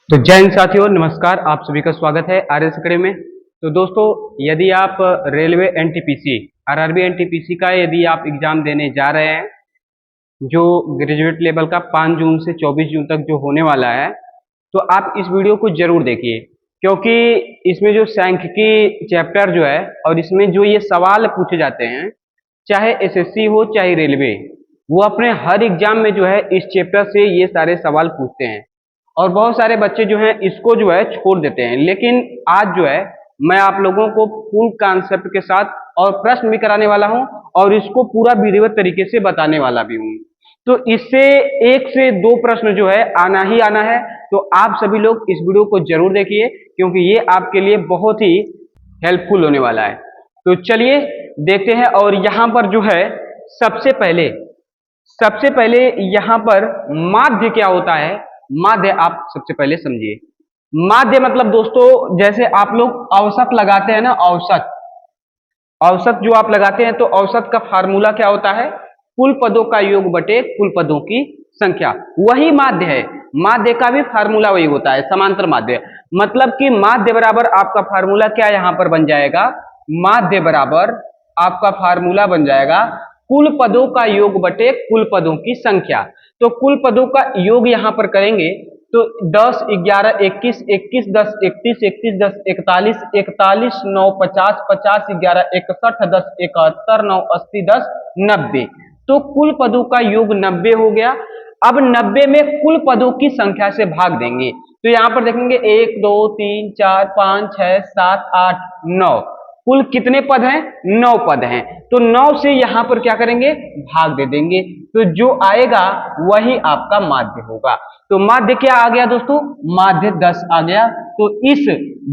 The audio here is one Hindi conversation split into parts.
तो जय हिंद साथियों, नमस्कार। आप सभी का स्वागत है आरएस अकेडमी में। तो दोस्तों, यदि आप रेलवे एनटीपीसी आरआरबी एनटीपीसी का यदि आप एग्जाम देने जा रहे हैं, जो ग्रेजुएट लेवल का 5 जून से 24 जून तक जो होने वाला है, तो आप इस वीडियो को जरूर देखिए, क्योंकि इसमें जो सांख्यिकी चैप्टर जो है और इसमें जो ये सवाल पूछे जाते हैं, चाहे एसएससी हो चाहे रेलवे, वो अपने हर एग्जाम में जो है इस चैप्टर से ये सारे सवाल पूछते हैं। और बहुत सारे बच्चे जो हैं इसको जो है छोड़ देते हैं, लेकिन आज जो है मैं आप लोगों को फुल कॉन्सेप्ट के साथ और प्रश्न भी कराने वाला हूं और इसको पूरा विधिवत तरीके से बताने वाला भी हूं। तो इससे 1 से 2 प्रश्न जो है आना ही आना है। तो आप सभी लोग इस वीडियो को जरूर देखिए, क्योंकि ये आपके लिए बहुत ही हेल्पफुल होने वाला है। तो चलिए देखते हैं। और यहाँ पर जो है सबसे पहले यहाँ पर माध्य क्या होता है, माध्य आप सबसे पहले समझिए। माध्य मतलब दोस्तों, जैसे आप लोग औसत लगाते हैं ना, औसत जो आप लगाते हैं, तो औसत का फार्मूला क्या होता है? कुल पदों का योग बटे कुल पदों की संख्या, वही माध्य है। माध्य का भी फार्मूला वही होता है, समांतर माध्य। मतलब कि माध्य बराबर आपका फार्मूला क्या यहां पर बन जाएगा? माध्य बराबर आपका फार्मूला बन जाएगा कुल पदों का योग बटे कुल पदों की संख्या। तो कुल पदों का योग यहां पर करेंगे तो 10, 11, 21, 21, 10, 31, 31, 10, 41, 41, 9, 50, 50, 11, 61, 10, 71, 9, 80, 10, 90। तो कुल पदों का योग 90 हो गया। अब 90 में कुल पदों की संख्या से भाग देंगे, तो यहां पर देखेंगे 1, 2, 3, 4, 5, 6, 7, 8, 9। कुल कितने पद हैं? 9 पद हैं। तो 9 से यहां पर क्या करेंगे? भाग दे देंगे। तो जो आएगा वही आपका माध्य होगा। तो माध्य क्या आ गया दोस्तों? माध्य 10 आ गया। तो इस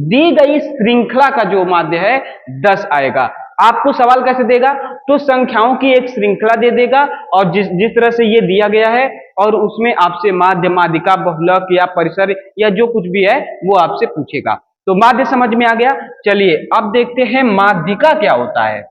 दी गई श्रृंखला का जो माध्य है 10 आएगा। आपको सवाल कैसे देगा? तो संख्याओं की एक श्रृंखला दे देगा और जिस तरह से ये दिया गया है, और उसमें आपसे माध्य, माध्यिका, बहुलक या परिसर या जो कुछ भी है वो आपसे पूछेगा। तो माध्य समझ में आ गया। चलिए अब देखते हैं माध्यिका क्या होता है।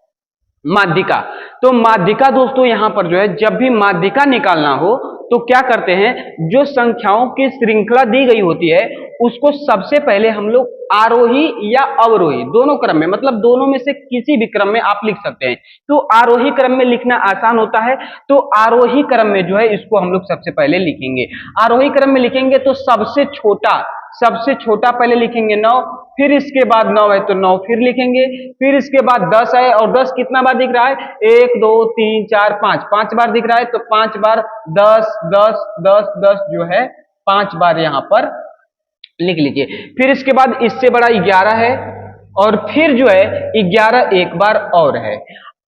माध्यिका, तो माध्यिका दोस्तों यहां पर जो है, जब भी माध्यिका निकालना हो तो क्या करते हैं, जो संख्याओं की श्रृंखला दी गई होती है उसको सबसे पहले हम लोग आरोही या अवरोही दोनों क्रम में, मतलब दोनों में से किसी भी क्रम में आप लिख सकते हैं। तो आरोही क्रम में लिखना आसान होता है, तो आरोही क्रम में जो है इसको हम लोग सबसे पहले लिखेंगे। आरोही क्रम में लिखेंगे तो सबसे छोटा पहले लिखेंगे 9, फिर इसके बाद 9 है तो 9 फिर लिखेंगे, फिर इसके बाद 10 है, और 10 कितना बार दिख रहा है? 1, 2, 3, 4, 5, 5 बार दिख रहा है। तो 5 बार 10, 10, 10, 10 जो है 5 बार यहां पर लिख लीजिए। फिर इसके बाद इससे बड़ा 11 है, और फिर जो है 11 एक बार और है।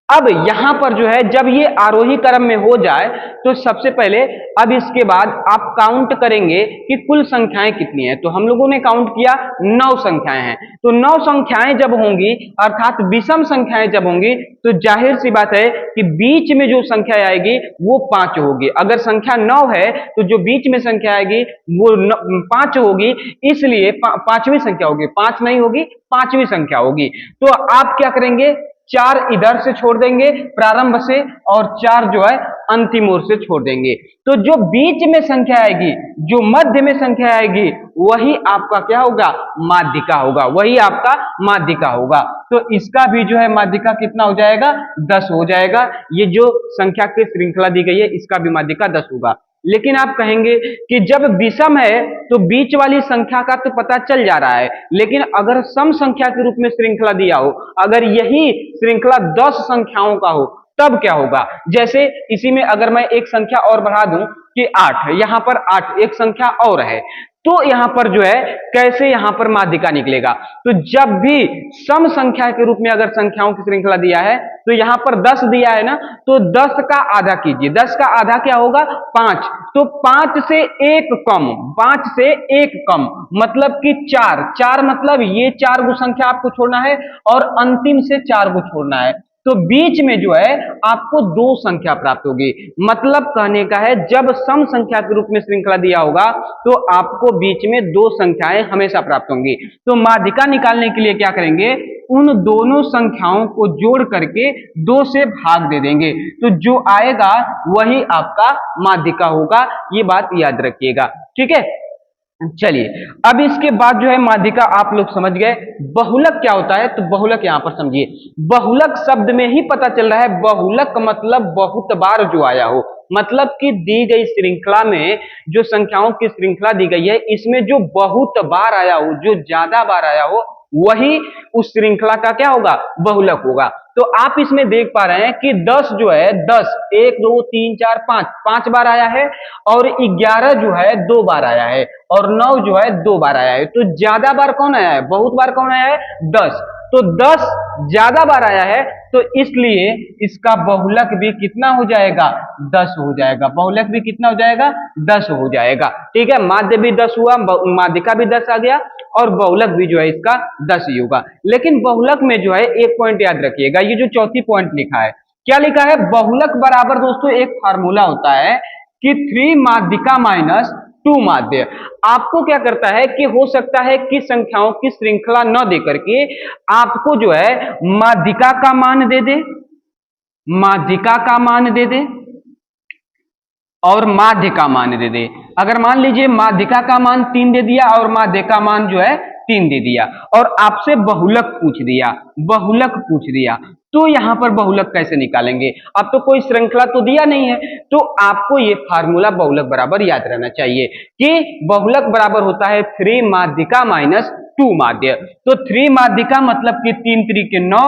अब यहां पर जो है जब ये आरोही क्रम में हो जाए तो सबसे पहले अब इसके बाद आप काउंट करेंगे कि कुल संख्याएं कितनी है। तो हम लोगों ने काउंट किया 9 संख्याएं हैं। तो 9 संख्याएं जब होंगी, अर्थात विषम संख्याएं जब होंगी, तो जाहिर सी बात है कि बीच में जो संख्या आएगी वो 5 होगी। अगर संख्या 9 है तो जो बीच में संख्या आएगी वो 5 होगी, इसलिए पांचवी संख्या होगी, 5 नहीं होगी, पांचवी संख्या होगी। तो आप क्या करेंगे? 4 इधर से छोड़ देंगे प्रारंभ से, और 4 जो है अंतिम ओर से छोड़ देंगे। तो जो बीच में संख्या आएगी, जो मध्य में संख्या आएगी, वही आपका क्या होगा? माध्यिका होगा, वही आपका माध्यिका होगा। तो इसका भी जो है माध्यिका कितना हो जाएगा? 10 हो जाएगा। ये जो संख्या की श्रृंखला दी गई है इसका भी माध्यिका 10 होगा। लेकिन आप कहेंगे कि जब विषम है तो बीच वाली संख्या का तो पता चल जा रहा है, लेकिन अगर सम संख्या के रूप में श्रृंखला दिया हो, अगर यही श्रृंखला 10 संख्याओं का हो, तब क्या होगा? जैसे इसी में अगर मैं एक संख्या और बढ़ा दूं कि 8, यहां पर 8 एक संख्या और है, तो यहां पर जो है कैसे यहां पर माध्यिका निकलेगा? तो जब भी सम संख्या के रूप में अगर संख्याओं की श्रृंखला दिया है, तो यहां पर 10 दिया है ना, तो 10 का आधा कीजिए। 10 का आधा क्या होगा? 5। तो 5 से 1 कम, 5 से 1 कम मतलब कि 4। 4 मतलब ये 4 गो संख्या आपको छोड़ना है और अंतिम से 4 गो छोड़ना है। तो बीच में जो है आपको 2 संख्या प्राप्त होगी। मतलब कहने का है, जब सम संख्या के रूप में श्रृंखला दिया होगा तो आपको बीच में 2 संख्याएं हमेशा प्राप्त होंगी। तो माध्यिका निकालने के लिए क्या करेंगे? उन दोनों संख्याओं को जोड़ करके 2 से भाग दे देंगे, तो जो आएगा वही आपका माध्यिका होगा। ये बात याद रखिएगा, ठीक है। चलिए, अब इसके बाद जो है माध्यिका आप लोग समझ गए। बहुलक क्या होता है, तो बहुलक यहां पर समझिए। बहुलक शब्द में ही पता चल रहा है, बहुलक मतलब बहुत बार जो आया हो, मतलब कि दी गई श्रृंखला में जो संख्याओं की श्रृंखला दी गई है, इसमें जो बहुत बार आया हो, जो ज्यादा बार आया हो, वही उस श्रृंखला का क्या होगा, बहुलक होगा। तो आप इसमें देख पा रहे हैं कि 10 जो है, 10 1 2 3 4 5 5 बार आया है, और 11 जो है 2 बार आया है, और 9 जो है 2 बार आया है। तो ज्यादा बार कौन आया है, बहुत बार कौन आया है, 10। तो 10 ज्यादा बार आया है, तो इसलिए इसका बहुलक भी कितना हो जाएगा, 10 हो जाएगा। बहुलक भी कितना हो जाएगा, 10 हो जाएगा। ठीक है, माध्य भी 10 हुआ, माध्यिका भी 10 आ गया, और बहुलक भी जो है इसका 10 ही होगा। लेकिन बहुलक में जो है एक पॉइंट याद रखिएगा, ये जो चौथी पॉइंट लिखा है, क्या लिखा है, बहुलक बराबर दोस्तों एक फार्मूला होता है कि 3 माध्यिका माइनस 2 माध्य। आपको क्या करता है कि हो सकता है कि संख्याओं की श्रृंखला न देकर के आपको जो है माध्यिका का मान दे दे, माध्यिका का मान दे दे और माध्य का मान दे दे। अगर मान लीजिए माध्यिका का मान 3 दे दिया और माध्य का मान जो है 3 दे दिया, और आपसे बहुलक पूछ दिया, बहुलक पूछ दिया, तो यहां पर बहुलक कैसे निकालेंगे। अब तो कोई श्रृंखला तो दिया नहीं है, तो आपको ये फार्मूला बहुलक बराबर याद रहना चाहिए कि बहुलक बराबर होता है 3 माध्यिका माइनस 2 माध्य। तो 3 माध्यिका मतलब कि 3 त्रिके 9,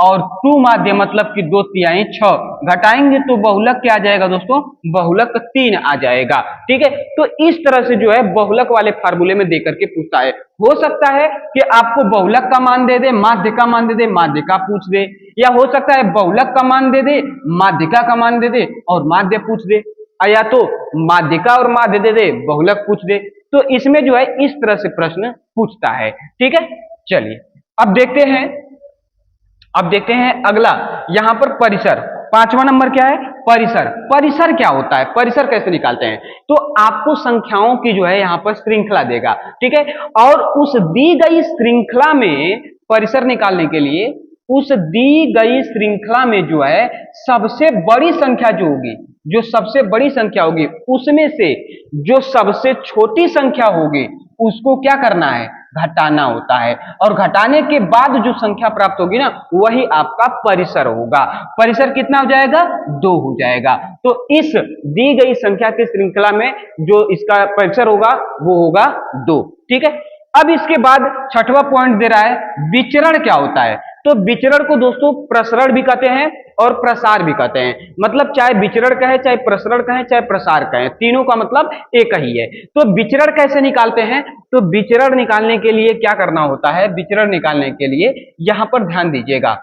और 2 माध्य मतलब कि 2 तिहाई 6। घटाएंगे तो बहुलक क्या आ जाएगा दोस्तों, बहुलक 3 आ जाएगा। ठीक है, तो इस तरह से जो है बहुलक वाले फार्मूले में देकर के पूछता है। हो सकता है कि आपको बहुलक का मान दे दे, माध्य का मान दे दे, माध्यिका पूछ दे, या हो सकता है बहुलक का मान दे दे, माध्यिका का मान दे दे और माध्य पूछ दे, या तो माध्यिका और माध्य दे दे, बहुलक पूछ दे। तो इसमें जो है इस तरह से प्रश्न पूछता है। ठीक है, चलिए अब देखते हैं, अब देखते हैं अगला, यहां पर परिसर। 5वां नंबर क्या है, परिसर। परिसर क्या होता है, परिसर कैसे निकालते हैं, तो आपको संख्याओं की जो है यहां पर श्रृंखला देगा। ठीक है, और उस दी गई श्रृंखला में परिसर निकालने के लिए, उस दी गई श्रृंखला में जो है सबसे बड़ी संख्या जो होगी, जो सबसे बड़ी संख्या होगी, उसमें से जो सबसे छोटी संख्या होगी उसको क्या करना है, घटाना होता है, और घटाने के बाद जो संख्या प्राप्त होगी ना, वही आपका परिसर होगा। परिसर कितना हो जाएगा, 2 हो जाएगा। तो इस दी गई संख्या की श्रृंखला में जो इसका परिसर होगा वो होगा 2। ठीक है, अब इसके बाद 6वां पॉइंट दे रहा है, विचरण क्या होता है। तो विचरण को दोस्तों प्रसरण भी कहते हैं और प्रसार भी कहते हैं। मतलब चाहे विचरण कहें, चाहे प्रसरण कहें, चाहे प्रसार कहें, तीनों का मतलब एक ही है। तो विचरण कैसे निकालते हैं, तो विचरण निकालने के लिए क्या करना होता है, विचरण निकालने के लिए यहां पर ध्यान दीजिएगा,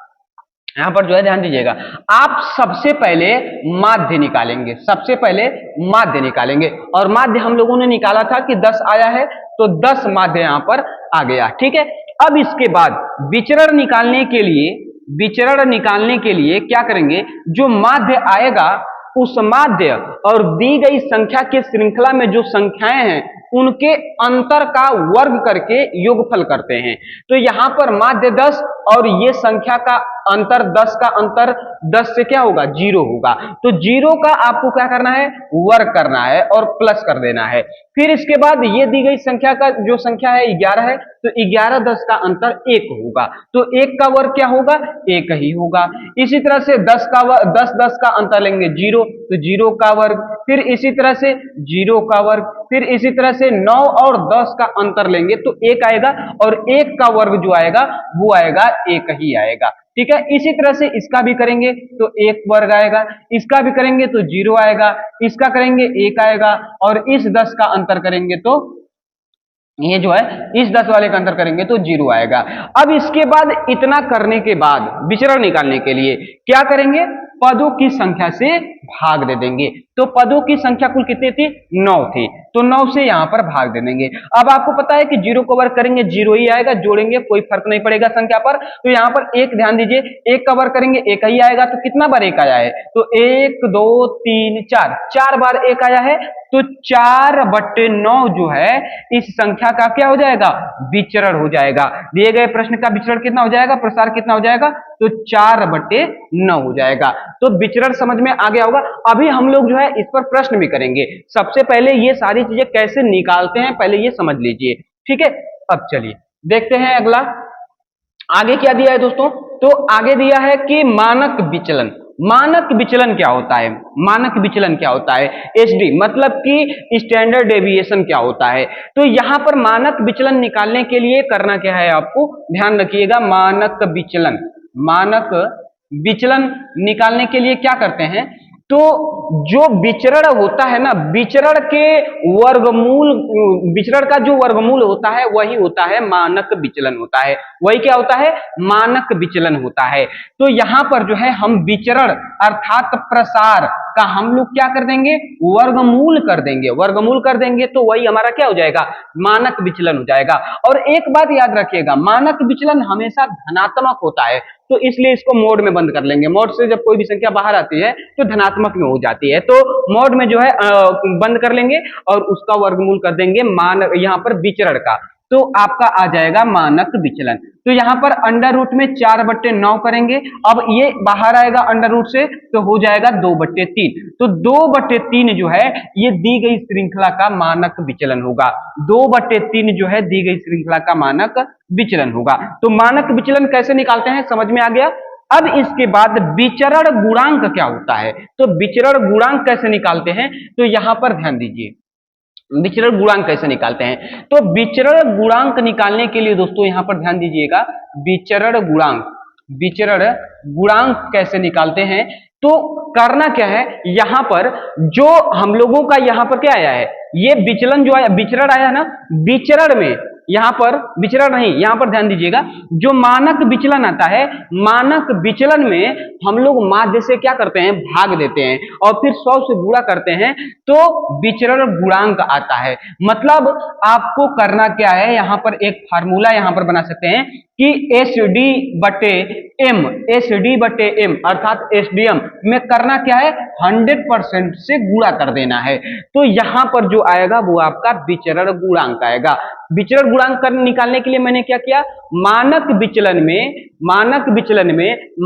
यहां पर जो है ध्यान दीजिएगा, आप सबसे पहले माध्य निकालेंगे, सबसे पहले माध्य निकालेंगे, और माध्य हम लोगों ने निकाला था कि 10 आया है, तो 10 माध्य यहां पर आ गया। ठीक है, अब इसके बाद विचरण निकालने के लिए, विचरण निकालने के लिए क्या करेंगे, जो माध्य आएगा उस माध्य और दी गई संख्या के श्रृंखला में जो संख्याएं हैं उनके अंतर का वर्ग करके योगफल करते हैं। तो यहां पर माध्य 10 और ये संख्या का अंतर 10 का अंतर 10 से क्या होगा, 0 होगा। तो 0 का आपको क्या करना है, वर्ग करना है और प्लस कर देना है। फिर इसके बाद ये दी गई संख्या का जो संख्या है 11 है, तो 11 10 का अंतर 1 होगा, तो 1 का वर्ग क्या होगा, 1 ही होगा। इसी तरह से 10 10 का अंतर लेंगे 0, तो 0 का वर्ग, फिर इसी तरह से 0 का वर्ग, फिर इसी तरह से 9 और 10 का अंतर लेंगे तो 1 आएगा, और 1 का वर्ग जो आएगा वो आएगा 1 ही आएगा। ठीक है, इसी तरह से इसका भी करेंगे तो 1 वर्ग आएगा, इसका भी करेंगे तो 0 आएगा, इसका करेंगे 1 आएगा, और इस 10 का अंतर करेंगे तो ये जो है इस 10 वाले का अंतर करेंगे तो 0 आएगा। अब इसके बाद इतना करने के बाद विचरण निकालने के लिए क्या करेंगे, पदों की संख्या से भाग दे देंगे। तो पदों की संख्या कुल कितनी थी, 9 थी, तो 9 से यहां पर भाग दे देंगे। अब आपको पता है कि 0 को वर्ग करेंगे 0 ही आएगा, जोड़ेंगे कोई फर्क नहीं पड़ेगा संख्या पर। तो यहां पर 1 ध्यान दीजिए, 1 का वर्ग करेंगे 1 ही आएगा, तो कितना बार 1 आया है, तो 1 2 3 4, 4 बार 1 आया है, तो 4/9 जो है इस संख्या का क्या हो जाएगा, विचरण हो जाएगा। दिए गए प्रश्न का विचरण कितना हो जाएगा, प्रसार कितना हो जाएगा, तो 4/9 हो जाएगा। तो विचरण समझ में आ गया होगा। अभी हम लोग जो है इस पर प्रश्न भी करेंगे। सबसे पहले ये सारी चीजें कैसे निकालते हैं पहले ये समझ लीजिए, ठीक है। अब चलिए देखते हैं अगला आगे क्या दिया है दोस्तों। तो आगे दिया है कि मानक विचलन। मानक विचलन क्या होता है? मानक विचलन क्या होता है? एसडी मतलब कि स्टैंडर्ड डेविएशन क्या होता है? तो यहां पर मानक विचलन निकालने के लिए करना क्या है, आपको ध्यान रखिएगा। मानक विचलन, मानक विचलन निकालने के लिए क्या करते हैं, तो जो विचरण होता है ना, विचरण के वर्गमूल, विचरण का जो वर्गमूल होता है वही होता है मानक विचलन होता है। वही क्या होता है? मानक विचलन होता है। तो यहां पर जो है हम विचरण अर्थात प्रसार का हम लोग क्या कर देंगे, वर्गमूल कर देंगे। वर्गमूल कर देंगे तो वही हमारा क्या हो जाएगा, मानक विचलन हो जाएगा। और एक बात याद रखिएगा, मानक विचलन हमेशा धनात्मक होता है, तो इसलिए इसको मोड में बंद कर लेंगे। मोड से जब कोई भी संख्या बाहर आती है तो धनात्मक में हो जाती है, तो मोड में जो है बंद कर लेंगे और उसका वर्गमूल कर देंगे मान यहाँ पर विचरण का, तो आपका आ जाएगा मानक विचलन। तो यहाँ पर अंडर रूट में 4/9 करेंगे। अब ये बाहर आएगा अंडर रूट से तो हो जाएगा 2/3। तो 2/3 जो है ये दी गई श्रृंखला का मानक विचलन होगा। 2/3 जो है दी गई श्रृंखला का मानक विचलन होगा। तो मानक विचलन कैसे निकालते हैं समझ में आ गया। अब इसके बाद विचरण गुणांक क्या होता है, तो विचरण गुणांक कैसे निकालते हैं, तो यहां पर ध्यान दीजिए। विचरण गुणांक कैसे निकालते हैं, तो विचरण गुणांक निकालने के लिए दोस्तों यहां पर ध्यान दीजिएगा। विचरण गुणांक, विचरण गुणांक कैसे निकालते हैं, तो करना क्या है, यहां पर जो हम लोगों का यहां पर क्या आया है, ये विचलन जो आया, विचरण आया ना, विचरण में यहां पर विचरण नहीं, यहां पर ध्यान दीजिएगा। जो मानक विचलन आता है, मानक विचलन में हम लोग माध्य से क्या करते हैं, भाग देते हैं और फिर 100 से गुणा करते हैं, तो विचरण गुणांक आता है। मतलब आपको करना क्या है, यहां पर एक फार्मूला यहां पर बना सकते हैं कि एसडी/एम अर्थात एसडीएम में करना क्या है, 100% से गुणा कर देना है। तो यहां पर जो आएगा वो आपका विचरण गुणांक आएगा। विचरण गुणांक निकालने के लिए मैंने क्या किया, मानक विचलन में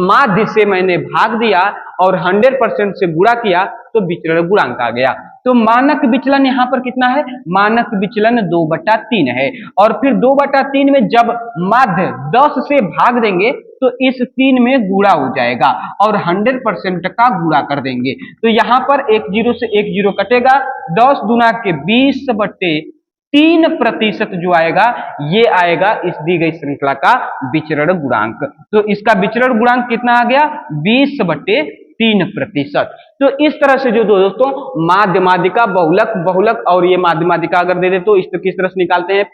माध्य से मैंने भाग दिया और 100% से गुणा किया तो विचरण गुणांक आ गया। तो मानक विचलन यहां पर कितना है, मानक विचलन 2/3 है। और फिर 2/3 में जब माध्य 10 से भाग देंगे तो इस 3 में गुणा हो जाएगा और 100% का गुणा कर देंगे। तो यहां पर 1 0 से 1 0 कटेगा, 10 दूना के 20/3% जो आएगा ये आएगा इस दी गई श्रृंखला का विचरण गुणांक। तो इसका विचरण गुणांक कितना आ गया, 20/3%। तो इस तरह से जो दोस्तों माध्य, माध्यिका, बहुलक, बहुलक और ये माध्य, माध्यिका अगर दे दे तो इस किस तरह से निकालते हैं,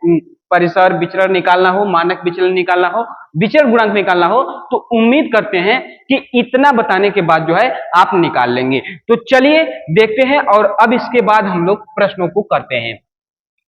परिसर विचरण निकालना हो, मानक विचलन निकालना हो, विचरण गुणांक निकालना हो, तो उम्मीद करते हैं कि इतना बताने के बाद जो है आप निकाल लेंगे। तो चलिए देखते हैं और अब इसके बाद हम लोग प्रश्नों को करते हैं।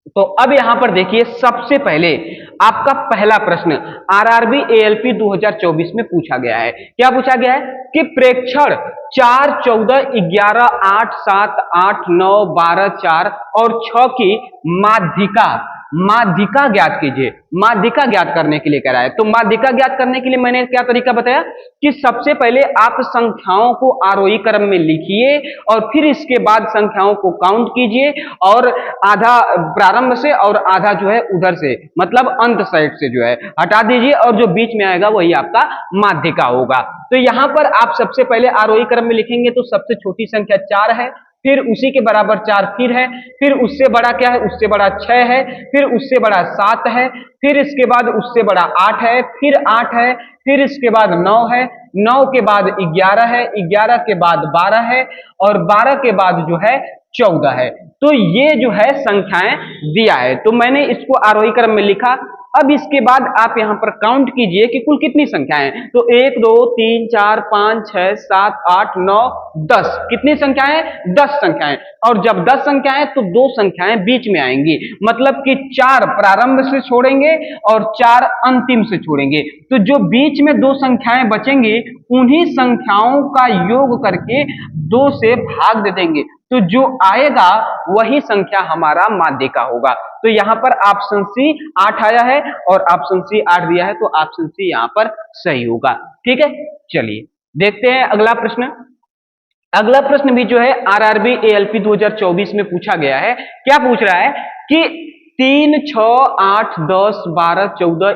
तो अब यहां पर देखिए, सबसे पहले आपका पहला प्रश्न आरआरबी एएलपी 2024 में पूछा गया है। क्या पूछा गया है कि प्रेक्षण 4, 14, 11, 8, 7, 8, 9, 12, 4 और 6 की माध्यिका ज्ञात कीजिए। माध्यिका ज्ञात करने के लिए कह रहा है। तो माध्यिका ज्ञात करने के लिए मैंने क्या तरीका बताया कि सबसे पहले आप संख्याओं को आरोही क्रम में लिखिए और फिर इसके बाद संख्याओं को काउंट कीजिए और आधा प्रारंभ से और आधा जो है उधर से, मतलब अंत साइड से जो है हटा दीजिए और जो बीच में आएगा वही आपका माध्यिका होगा। तो यहां पर आप सबसे पहले आरोही क्रम में लिखेंगे तो सबसे छोटी संख्या 4 है, फिर उसी के बराबर 4 फिर है, फिर उससे बड़ा क्या है, उससे बड़ा 6 है, फिर उससे बड़ा 7 है, फिर इसके बाद उससे बड़ा 8 है, फिर 8 है, फिर इसके बाद 9 है, 9 के बाद 11 है, 11 के बाद 12 है और 12 के बाद जो है 14 है। तो ये जो है संख्याएं दिया है, तो मैंने इसको आरोही क्रम में लिखा। अब इसके बाद आप यहां पर काउंट कीजिए कि कुल कितनी संख्याएं हैं। तो 1 2 3 4 5 6 7 8 9 10, कितनी संख्याएं, 10 संख्याएं। और जब 10 संख्याएं तो 2 संख्याएं बीच में आएंगी, मतलब कि 4 प्रारंभ से छोड़ेंगे और 4 अंतिम से छोड़ेंगे। तो जो बीच में 2 संख्याएं बचेंगी उन्हीं संख्याओं का योग करके 2 से भाग दे देंगे, तो जो आएगा वही संख्या हमारा माध्यिका होगा। तो यहां पर ऑप्शन सी 8 आया है और ऑप्शन सी 8 दिया है, तो ऑप्शन सी यहां पर सही होगा। ठीक है, चलिए देखते हैं अगला प्रश्न। अगला प्रश्न भी जो है आरआरबी एएलपी 2024 में पूछा गया है। क्या पूछ रहा है कि 3, 6, 8, 10, 12, 14,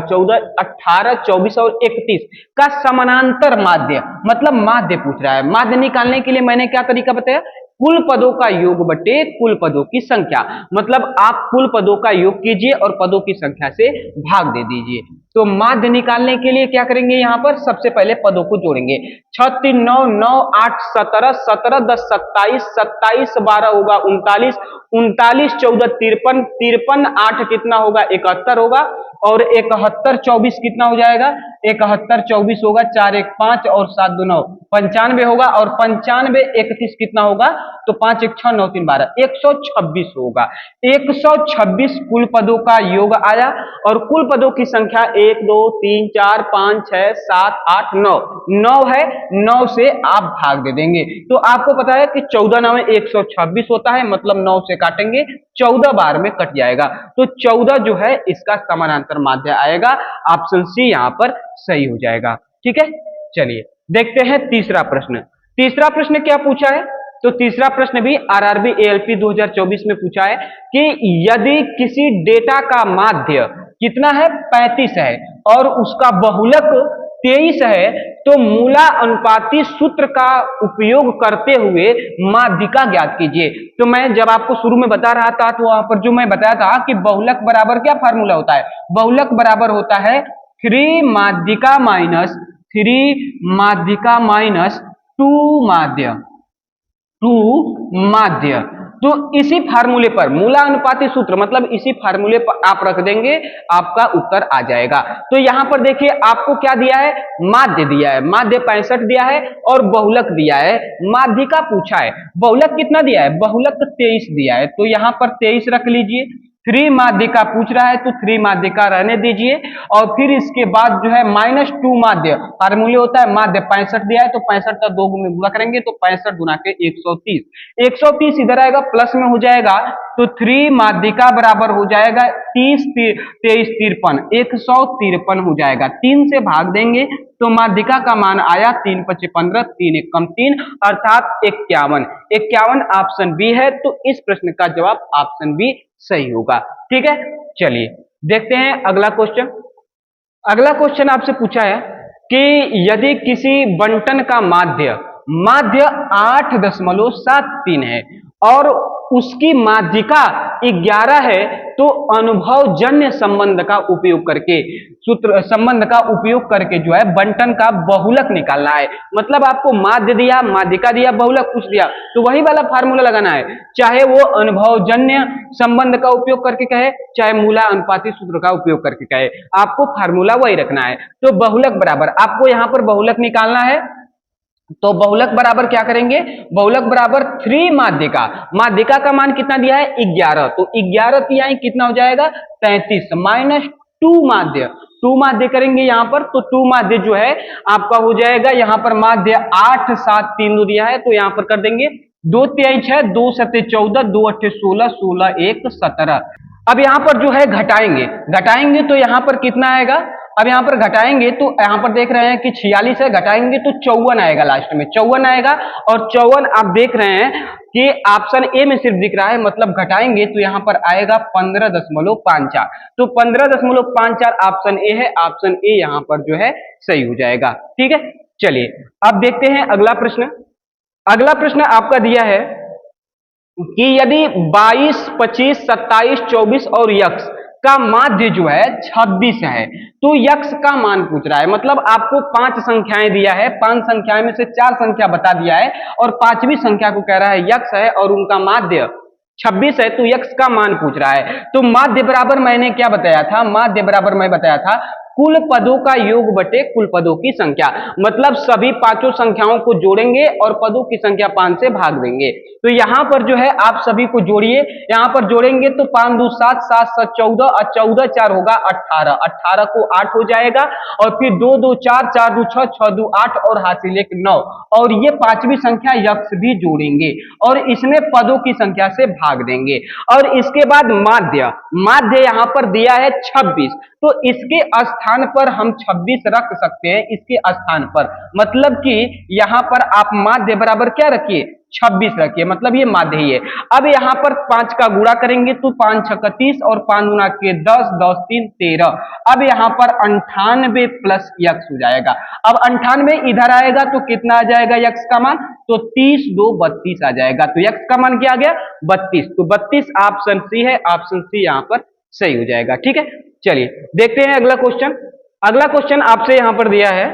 14, 18, 24 और 31 का समानांतर माध्य, मतलब माध्य पूछ रहा है। माध्य निकालने के लिए मैंने क्या तरीका बताया, कुल पदों का योग बटे कुल पदों की संख्या, मतलब आप कुल पदों का योग कीजिए और पदों की संख्या से भाग दे दीजिए। तो माध्य निकालने के लिए क्या करेंगे, यहां पर सबसे पहले पदों को जोड़ेंगे। 6 3 9, 9 8 17, 17 10 27, 27 12 होगा 39, 39 14 53, 53 8 कितना होगा 71 होगा, और 71 24 कितना हो जाएगा, 71 24 होगा, 4 1 5 और 7 2 9 95 होगा, और 95 31 कितना होगा, तो 5 1 6 9 3 12 126 होगा। 126 कुल पदों का योग आया, और कुल पदों की संख्या 1 2 3 4 5 6 7 8 9 9 है। 9 से आप भाग दे देंगे, तो आपको पता है कि 14 9 में 126 होता है, मतलब 9 से काटेंगे 14 बार में कट जाएगा, तो 14 जो है इसका समानांतर माध्य आएगा। ऑप्शन सी यहां पर सही हो जाएगा। ठीक है, चलिए देखते हैं तीसरा प्रश्न। तीसरा प्रश्न क्या पूछा है, तो तीसरा प्रश्न भी आरआरबी एएलपी 2024 में पूछा है कि यदि किसी डेटा का माध्य कितना है 35 है और उसका बहुलक 23 है, तो मूला अनुपाती सूत्र का उपयोग करते हुए माध्यिका ज्ञात कीजिए। तो मैं जब आपको शुरू में बता रहा था, तो वहां पर जो मैं बताया था कि बहुलक बराबर क्या फार्मूला होता है, बहुलक बराबर होता है 3 माध्यिका माइनस 2 माध्य, तो इसी फार्मूले पर मूला अनुपाती सूत्र, मतलब इसी फार्मूले पर आप रख देंगे, आपका उत्तर आ जाएगा। तो यहां पर देखिए आपको क्या दिया है, माध्य दिया है, माध्य 65 दिया है, और बहुलक दिया है, माध्यिका पूछा है, बहुलक कितना दिया है, बहुलक 23 दिया है, तो यहां पर 23 रख लीजिए। 3 माध्यिका पूछ रहा है तो 3 माध्यिका रहने दीजिए, और फिर इसके बाद जो है -2 माध्य, फार्मूले होता है माध्य 65 दिया है, तो 65 का 2 में गुणा करेंगे तो 65 गुना के 130, 130 इधर आएगा प्लस में हो जाएगा, तो 3 माध्यिका बराबर हो जाएगा 30 23 53 153 हो जाएगा। 3 से भाग देंगे तो माध्यिका का मान आया 3 5 15, 3 1 कम 3 अर्थात 51। 51 ऑप्शन बी है, तो इस प्रश्न का जवाब ऑप्शन बी सही होगा। ठीक है, चलिए देखते हैं अगला क्वेश्चन। अगला क्वेश्चन आपसे पूछा है कि यदि किसी बंटन का माध्य 8.73 है और उसकी माध्यिका 11 है, तो अनुभवजन्य संबंध का उपयोग करके संबंध का उपयोग करके जो है बंटन का बहुलक निकालना है। मतलब आपको माध्य दिया, माध्यिका दिया, बहुलक कुछ दिया, तो वही वाला फार्मूला लगाना है, चाहे वो अनुभवजन्य संबंध का उपयोग करके कहे, चाहे मूला अनुपाती सूत्र का उपयोग करके कहे, आपको फार्मूला वही रखना है। तो बहुलक बराबर आपको यहां पर बहुलक निकालना है, तो बहुलक बराबर क्या करेंगे, बहुलक बराबर 3 माध्यिका, माध्यिका का मान कितना दिया है 11, तो 11 तिहाई कितना हो जाएगा 33 माइनस 2 माध्य, 2 माध्य करेंगे यहां पर, तो 2 माध्य जो है आपका हो जाएगा यहां पर माध्य 8 7 3 2 दिया है, तो यहां पर कर देंगे 2 तिहाई 6, 2 7 14, 2 8 16, 16 1 17। अब यहां पर जो है घटाएंगे तो यहां पर कितना आएगा, अब यहां पर घटाएंगे तो यहां पर देख रहे हैं कि 46 है, घटाएंगे तो 54 आएगा, लास्ट में 54 आएगा, और 54 आप देख रहे हैं कि ऑप्शन ए में सिर्फ दिख रहा है, मतलब घटाएंगे तो यहां पर आएगा 15.54, तो 15.54 ऑप्शन ए है, ऑप्शन ए यहां पर जो है सही हो जाएगा। ठीक है, चलिए अब देखते हैं अगला प्रश्न। अगला प्रश्न आपका दिया है कि यदि 22 25 27 24 और यक्ष का माध्य जो है 26 है, तो यक्ष का मान पूछ रहा है, मतलब आपको 5 संख्याएं दिया है, 5 संख्याएं में से 4 संख्या बता दिया है, और 5वीं संख्या को कह रहा है यक्ष है और उनका माध्य 26 है, तो यक्ष का मान पूछ रहा है। तो माध्य बराबर मैंने क्या बताया था, माध्य बराबर मैं बताया था कुल पदों का योग बटे कुल पदों की संख्या, मतलब सभी पांचों संख्याओं को जोड़ेंगे और पदों की संख्या 5 से भाग देंगे। तो यहां पर जो है आप सभी को जोड़िए, यहां पर जोड़ेंगे तो 5 2 7 7 7 14 और 14 4 होगा 18, 18 को 8 हो जाएगा, और फिर 2 2 4 4 2 6 6 2 8 और हासिल 1 9, और ये 5वीं संख्या यक्ष भी जोड़ेंगे और इसमें पदों की संख्या से भाग देंगे। और इसके बाद माध्य, माध्य यहां पर दिया है 26, तो इसके स्थान स्थान पर हम 26 रख सकते हैं, इसके स्थान पर, मतलब कि यहां पर आप माध्य बराबर क्या रखिए, 26 रखिए, मतलब ये माध्य ही है। अब यहां पर 5 का गुणा करेंगे तो 5 छक्का 30 और 5 गुना के 10, 10 3 13। अब यहां पर 98 प्लस यक्स हो जाएगा। अब 98 इधर आएगा तो कितना आ जाएगा यक्स का मान, तो 30 2 32 आ जाएगा। तो यक्स का मान क्या आ गया, 32। तो 32 ऑप्शन सी है, ऑप्शन सी यहां पर सही हो जाएगा। ठीक है, चलिए देखते हैं अगला क्वेश्चन। अगला क्वेश्चन आपसे यहां पर दिया है,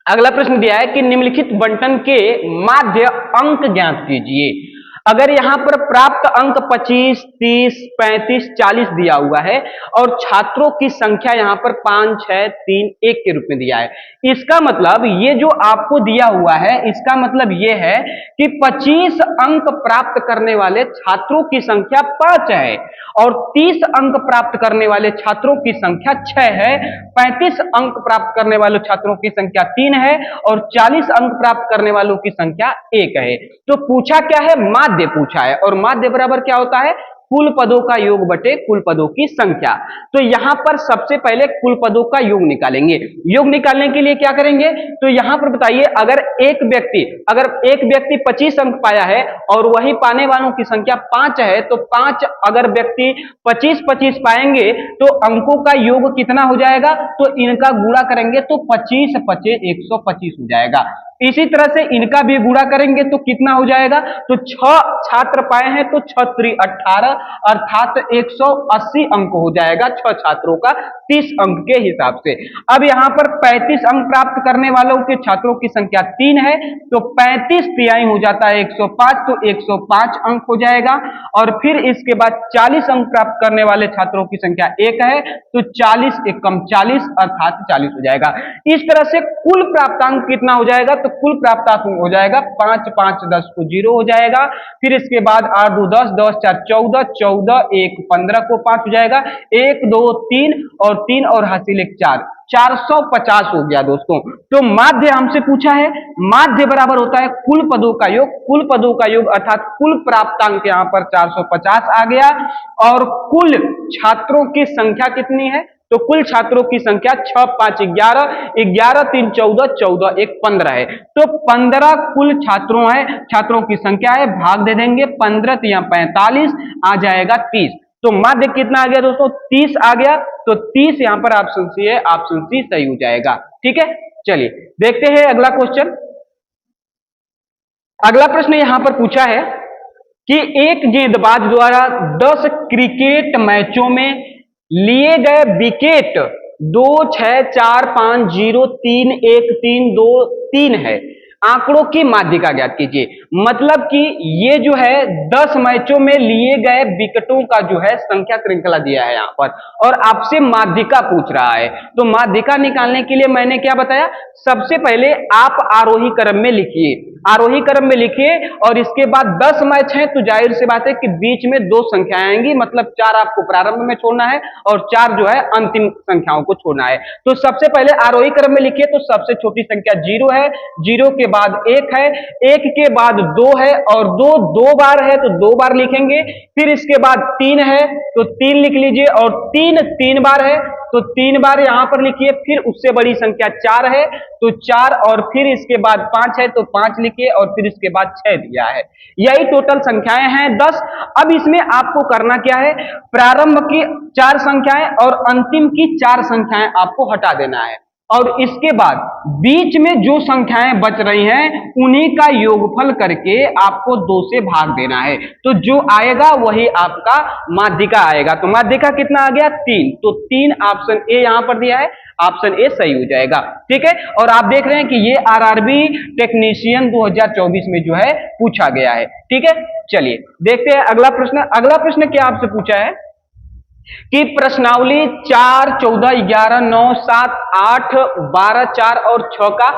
अगला प्रश्न दिया है कि निम्नलिखित बंटन के माध्य अंक ज्ञात कीजिए। अगर यहां पर प्राप्त अंक 25, 30, 35, 40 दिया हुआ है और छात्रों की संख्या यहां पर 5, 6, 3, 1 के रूप में दिया है, इसका मतलब ये जो आपको दिया हुआ है, इसका मतलब ये है कि 25 अंक प्राप्त करने वाले छात्रों की संख्या 5 है और 30 अंक प्राप्त करने वाले छात्रों की संख्या 6 है, 35 अंक प्राप्त करने वाले छात्रों की संख्या 3 है और 40 अंक प्राप्त करने वालों की संख्या 1 है। तो पूछा क्या है, माध्य पूछा है, और माध्य बराबर क्या होता है, कुल पदों का योग बटे कुल पदों की संख्या। तो यहां पर सबसे पहले कुल पदों का योग निकालेंगे। योग निकालने के लिए क्या करेंगे, तो यहां पर बताइए, अगर एक व्यक्ति 25 अंक पाया है और वही पाने वालों की संख्या 5 है, तो 5 अगर व्यक्ति 25-25 पाएंगे तो अंकों का योग कितना हो जाएगा, तो इनका गुणा करेंगे तो 25 25 125 हो जाएगा। इसी तरह से इनका भी गुणा करेंगे तो कितना हो जाएगा, तो 6 छात्र पाए हैं तो 6 3 18 अर्थात 180 अंक हो जाएगा 6 छात्रों का 30 अंक के हिसाब से। अब यहां पर 35 अंक प्राप्त करने वालों के छात्रों की संख्या 3 है, तो 35 तिहाई हो जाता है 105, तो 105 अंक हो जाएगा। और फिर इसके बाद 40 अंक प्राप्त करने वाले छात्रों की संख्या 1 है, तो 40 एकम 40 अर्थात 40 हो जाएगा। इस तरह से कुल प्राप्तांक कितना हो जाएगा, तो कुल प्राप्तांक हो जाएगा 5 5 10 को 0 हो जाएगा। फिर इसके बाद 8 2 10, 10 4 14, 14 1 15 को 5 हो जाएगा, 1 2 3 और 3 और हासिल 1 4, 450 हो गया दोस्तों। तो माध्य हमसे पूछा है, माध्य बराबर होता है कुल पदों का योग, कुल पदों का योग अर्थात कुल प्राप्तांक यहां पर 450 आ गया। और कुल छात्रों की संख्या कितनी है, तो कुल छात्रों की संख्या 6 5 11, 11 3 14, 14 1 15 है। तो 15 कुल छात्रों की संख्या है, भाग दे देंगे 15 या 45 आ जाएगा 30। तो माध्य कितना आ गया दोस्तों, 30 आ गया। तो 30 यहां पर ऑप्शन सी है, ऑप्शन सी सही हो जाएगा। ठीक है, चलिए देखते हैं अगला क्वेश्चन। अगला प्रश्न यहां पर पूछा है कि एक गेंदबाज द्वारा 10 क्रिकेट मैचों में लिए गए विकेट 2 6 4 5 0 3 1 3 2 3 है, आंकड़ों की माध्यिका ज्ञात कीजिए। मतलब कि ये जो है 10 मैचों में लिए गए विकेटों का जो है संख्या श्रृंखला दिया है यहां पर, और आपसे माध्यिका पूछ रहा है। तो माध्यिका निकालने के लिए मैंने क्या बताया, सबसे पहले आप आरोही क्रम में लिखिए, आरोही क्रम में लिखिए, और इसके बाद 10 मैच हैं तो जाहिर सी बात है कि बीच में 2 संख्याएं आएंगी, मतलब 4 आपको प्रारंभ में छोड़ना है और 4 जो है अंतिम संख्याओं को छोड़ना है। तो सबसे पहले आरोही क्रम में लिखिए, तो सबसे छोटी संख्या 0 है, 0 के बाद 1 है, 1 के बाद 2 है और 2 2 बार है तो 2 बार लिखेंगे। फिर इसके बाद 3 है तो 3 लिख लीजिए, और 3 3 बार है तो 3 बार यहां पर लिखिए। फिर उससे बड़ी संख्या 4 है तो 4, और फिर इसके बाद 5 है तो 5 लिखिए, और फिर इसके बाद 6 दिया है। यही टोटल संख्याएं हैं 10। अब इसमें आपको करना क्या है, प्रारंभ की 4 संख्याएं और अंतिम की 4 संख्याएं आपको हटा देना है, और इसके बाद बीच में जो संख्याएं बच रही हैं उन्हीं का योगफल करके आपको 2 से भाग देना है। तो जो आएगा वही आपका माध्यिका आएगा। तो माध्यिका कितना आ गया, 3। तो 3 ऑप्शन ए यहां पर दिया है, ऑप्शन ए सही हो जाएगा। ठीक है, और आप देख रहे हैं कि ये आरआरबी टेक्नीशियन 2024 में जो है पूछा गया है। ठीक है, चलिए देखते हैं अगला प्रश्न। अगला प्रश्न क्या आपसे पूछा है कि प्रश्नावली 4 14 11 9 7 8 12 4 और 6 का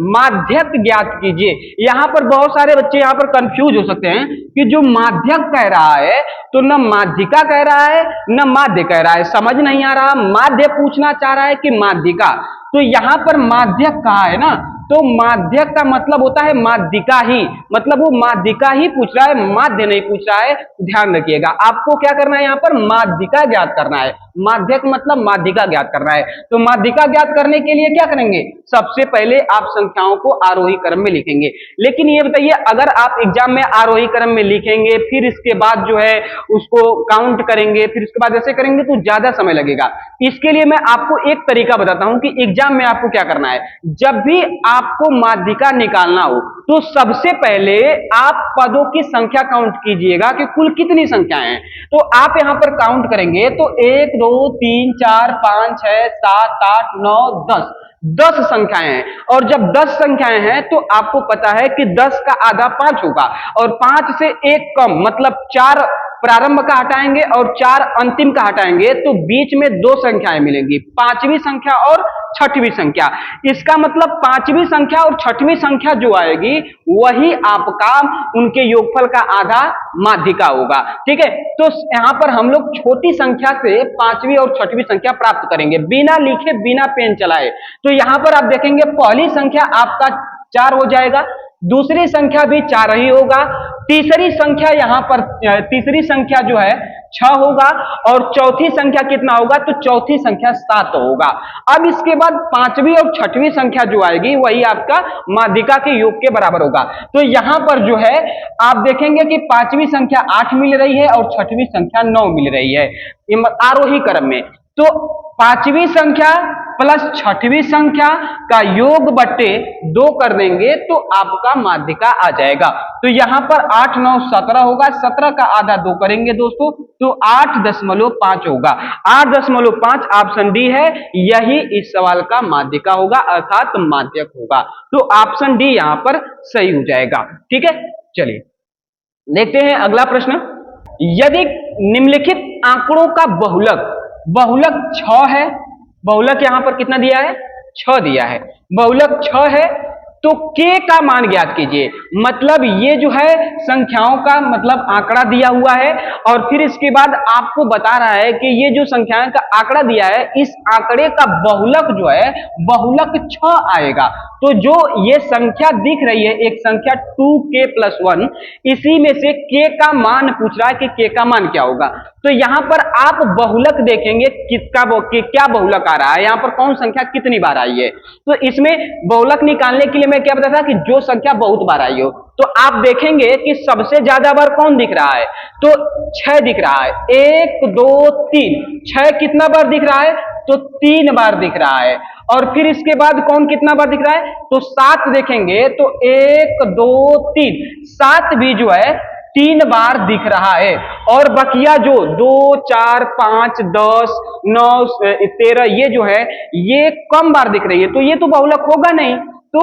माध्यक ज्ञात कीजिए। यहां पर बहुत सारे बच्चे यहां पर कंफ्यूज हो सकते हैं कि जो माध्यक कह रहा है तो न माध्यिका कह रहा है न माध्य कह रहा है, समझ नहीं आ रहा, माध्य पूछना चाह रहा है कि माध्यिका। तो यहां पर माध्यक कहा है ना, तो माध्यक का मतलब होता है माध्यिका ही, मतलब वो माध्यिका ही पूछ रहा है, माध्य नहीं पूछ रहा है। ध्यान रखिएगा, आपको क्या करना है, यहां पर माध्यिका ज्ञात करना है। माध्यक मतलब माध्यिका ज्ञात करना है। तो माध्यिका ज्ञात करने के लिए क्या करेंगे, सबसे पहले आप संख्याओं को आरोही क्रम में लिखेंगे। लेकिन ये बताइए, अगर आप एग्जाम में आरोही क्रम में लिखेंगे, फिर इसके बाद जो है उसको काउंट करेंगे, फिर इसके बाद ऐसे करेंगे तो ज्यादा समय लगेगा। इसके लिए मैं आपको एक तरीका बताता हूं कि एग्जाम में आपको क्या करना है। जब भी आपको माध्यिका निकालना हो तो सबसे पहले आप पदों की संख्या काउंट कीजिएगा कि कुल कितनी संख्याएं हैं। तो आप यहां पर काउंट करेंगे तो 1 2 3 4 5 6 7 8 9 10, 10 संख्याएं हैं। और जब 10 संख्याएं हैं तो आपको पता है कि 10 का आधा 5 होगा, और 5 से एक कम मतलब 4 प्रारंभ का हटाएंगे और 4 अंतिम का हटाएंगे तो बीच में 2 संख्याएं मिलेंगी, पांचवी संख्या और छठवीं संख्या। इसका मतलब पांचवी संख्या और छठवीं संख्या जो आएगी वही आपका उनके योगफल का आधा माध्यिका होगा। ठीक है, तो यहां पर हम लोग छोटी संख्या से पांचवी और छठवीं संख्या प्राप्त करेंगे बिना लिखे बिना पेन चलाए। तो यहां पर आप देखेंगे पहली संख्या आपका 4 हो जाएगा, दूसरी संख्या भी 4 ही होगा, तीसरी संख्या यहां पर तीसरी संख्या जो है 6 होगा, और चौथी संख्या कितना होगा, तो चौथी संख्या 7 होगा। अब इसके बाद पांचवी और छठवीं संख्या जो आएगी वही आपका माध्यिका के योग के बराबर होगा। तो यहां पर जो है आप देखेंगे कि पांचवी संख्या 8 मिल रही है और छठवीं संख्या 9 मिल रही है आरोही क्रम में। तो पांचवी संख्या प्लस छठवीं संख्या का योग बट्टे 2 कर देंगे तो आपका माध्यिका आ जाएगा। तो यहां पर 8 9 17 होगा, 17 का आधा 2 करेंगे दोस्तों तो 8.5 होगा। 8.5 ऑप्शन डी है, यही इस सवाल का माध्यिका होगा अर्थात माध्यक होगा। तो ऑप्शन डी यहां पर सही हो जाएगा। ठीक है, चलिए देखते हैं अगला प्रश्न। यदि निम्नलिखित आंकड़ों का बहुलक 6 है, बहुलक यहां पर कितना दिया है, 6 दिया है, बहुलक 6 है तो k का मान ज्ञात कीजिए। मतलब ये जो है संख्याओं का मतलब आंकड़ा दिया हुआ है और फिर इसके बाद आपको बता रहा है कि ये जो संख्याओं का आंकड़ा दिया है इस आंकड़े का बहुलक जो है बहुलक 6 आएगा। तो जो ये संख्या दिख रही है एक संख्या 2k+1, इसी में से k का मान पूछ रहा है कि k का मान क्या होगा। तो यहां पर आप बहुलक देखेंगे किसका क्या बहुलक आ रहा है, यहां पर कौन संख्या कितनी बार आई है। तो इसमें बहुलक निकालने के लिए मैं क्या बताता कि जो संख्या बहुत बार आई हो, तो आप देखेंगे कि सबसे ज्यादा बार कौन दिख रहा है, तो 6 दिख रहा है, 1 2 3, 6 कितना बार दिख रहा है, तो 3 बार दिख रहा है। और फिर इसके बाद कौन कितना बार दिख रहा है, तो 7 देखेंगे तो 1 2 3, 7 भी जो है 3 बार दिख रहा है। और बकिया जो 2 4 5 10 9 13 ये जो है ये कम बार दिख रही है, तो ये तो बहुलक होगा नहीं। तो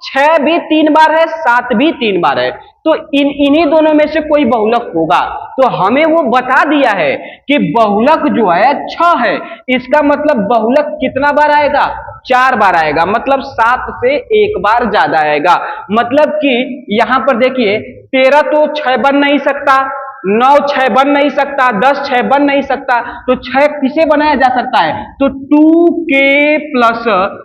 6 भी 3 बार है, 7 भी 3 बार है, तो इन्हीं दोनों में से कोई बहुलक होगा। तो हमें वो बता दिया है कि बहुलक जो है 6 है, इसका मतलब बहुलक कितना बार आएगा, 4 बार आएगा, मतलब 7 से 1 बार ज्यादा आएगा। मतलब कि यहां पर देखिए 13 तो 6 बन नहीं सकता, 9 6 बन नहीं सकता, 10 6 बन नहीं सकता, तो 6 किसे बनाया जा सकता है, तो 2k+1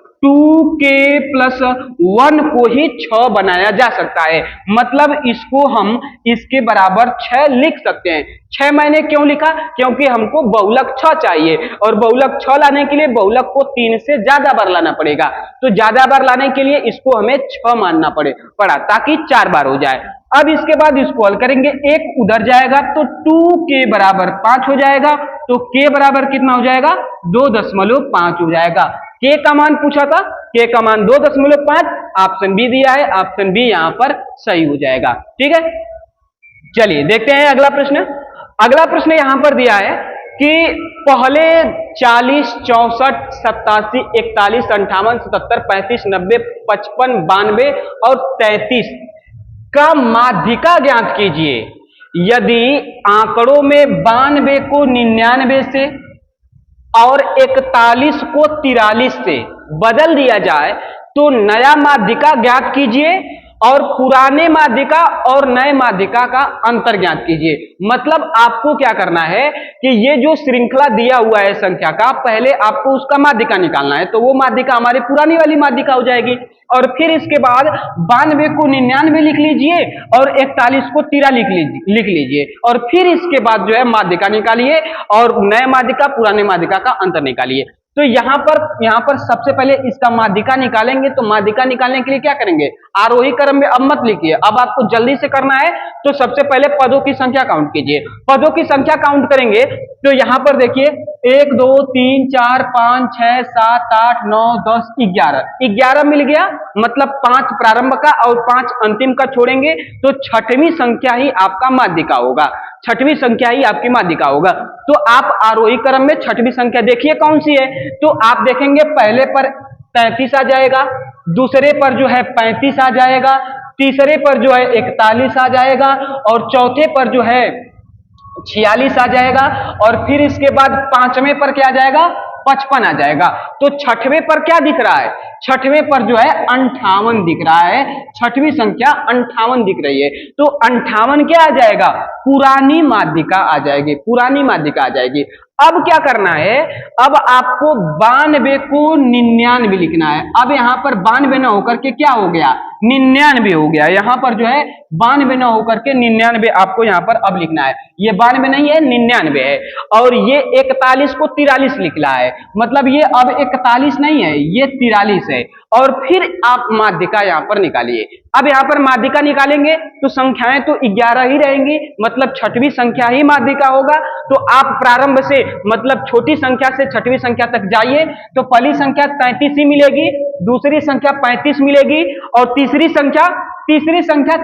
को ही 6 बनाया जा सकता है। मतलब इसको हम इसके बराबर 6 लिख सकते हैं। 6 मैंने क्यों लिखा, क्योंकि हमको बहुलक 6 चाहिए और बहुलक 6 लाने के लिए बहुलक को 3 से ज्यादा बार लाना पड़ेगा। तो ज्यादा बार लाने के लिए इसको हमें 6 मानना पड़ा ताकि 4 बार हो जाए। अब इसके बाद इसको हल करेंगे, 1 उधर जाएगा तो 2k बराबर 5 हो जाएगा, तो k बराबर कितना हो जाएगा, 2.5 हो जाएगा। k का मान पूछा था, k का मान 2.5, ऑप्शन बी दिया है, ऑप्शन बी यहां पर सही हो जाएगा। ठीक है, चलिए देखते हैं अगला प्रश्न। अगला प्रश्न यहां पर दिया है कि पहले 40 64 87 41 58 77 35 90 55 92 और 33 का माध्यिका ज्ञात कीजिए। यदि आंकड़ों में 92 को 99 से और 41 को 43 से बदल दिया जाए तो नया माध्यिका ज्ञात कीजिए और पुराने माध्यिका और नए माध्यिका का अंतर ज्ञात कीजिए। मतलब आपको क्या करना है कि ये जो श्रृंखला दिया हुआ है संख्या का, पहले आपको उसका माध्यिका निकालना है, तो वो माध्यिका हमारी पुरानी वाली माध्यिका हो जाएगी। और फिर इसके बाद 92 को 99 लिख लीजिए और 41 को 13 लिख लीजिए और फिर इसके बाद जो है माध्यिका निकालिए और नए माध्यिका पुराने माध्यिका का अंतर निकालिए। तो यहाँ पर सबसे पहले इसका माध्यिका निकालेंगे। तो माध्यिका निकालने के लिए क्या करेंगे, आरोही क्रम में अब मत लिखिए, अब आपको जल्दी से करना है। तो सबसे पहले पदों की संख्या काउंट कीजिए। पदों की संख्या काउंट करेंगे तो यहाँ पर देखिए 1 2 3 4 5 6 7 8 9 10 11 मिल गया। मतलब 5 प्रारंभ का और 5 अंतिम का छोड़ेंगे तो छठवीं संख्या ही आपका माध्यिका होगा। छठवीं संख्या ही आपकी माध्यिका होगा। तो आप आरोही क्रम में छठवीं संख्या देखिए कौन सी है। तो आप देखेंगे पहले पर 33 आ जाएगा, दूसरे पर जो है 35 आ जाएगा, तीसरे पर जो है 41 आ जाएगा और चौथे पर जो है 46 आ जाएगा और फिर इसके बाद पांचवें पर क्या आ जाएगा, 55 आ जाएगा। तो छठवें पर क्या दिख रहा है, छठवें पर जो है 58 दिख रहा है। छठवीं संख्या 58 दिख रही है। तो 58 क्या आ जाएगा, पुरानी माध्यिका आ जाएगी, पुरानी माध्यिका आ जाएगी। अब क्या करना है, अब आपको 92 को 99 लिखना है। अब यहां पर 92 न होकर के क्या हो गया, 99 हो गया। यहां पर जो है 92 न होकर के 99 आपको यहां पर अब लिखना है। ये 92 नहीं है, 99 है। और ये 41 को 43 लिख रहा है, मतलब ये अब 41 नहीं है, ये 43 है। और फिर आप माध्यिका यहां पर निकालिए। अब यहां पर माध्यिका निकालेंगे तो संख्याएं तो 11 ही रहेंगी, मतलब छठवीं संख्या ही माध्यिका होगा। तो आप प्रारंभ से मतलब छोटी संख्या से छठवीं संख्या तक जाइए तो पहली संख्या 33 ही मिलेगी, दूसरी संख्या 35 मिलेगी और तीसरी संख्या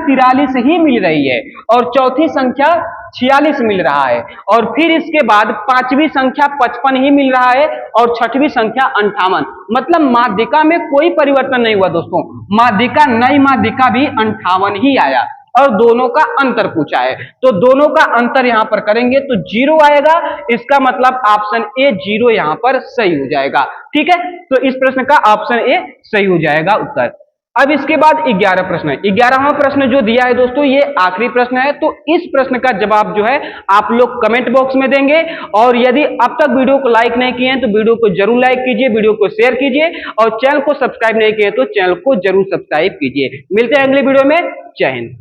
43 ही मिल रही है और चौथी संख्या 46 मिल रहा है और फिर इसके बाद पांचवी संख्या 55 ही मिल रहा है और छठवीं संख्या 58। मतलब माध्यिका में कोई परिवर्तन नहीं हुआ दोस्तों, माध्यिका नई माध्यिका भी 58 ही आया और दोनों का अंतर पूछा है। तो दोनों का अंतर यहां पर करेंगे तो 0 आएगा। इसका मतलब ऑप्शन ए 0 यहां पर सही हो जाएगा। ठीक है, तो इस प्रश्न का ऑप्शन ए सही हो जाएगा उत्तर। अब इसके बाद 11 प्रश्न है। 11वां प्रश्न जो दिया है दोस्तों ये आखिरी प्रश्न है। तो इस प्रश्न का जवाब जो है आप लोग कमेंट बॉक्स में देंगे और यदि अब तक वीडियो को लाइक नहीं किए हैं तो वीडियो को जरूर लाइक कीजिए, वीडियो को शेयर कीजिए और चैनल को सब्सक्राइब नहीं किए तो चैनल को जरूर सब्सक्राइब कीजिए। मिलते हैं अगले वीडियो में। जय हिंद।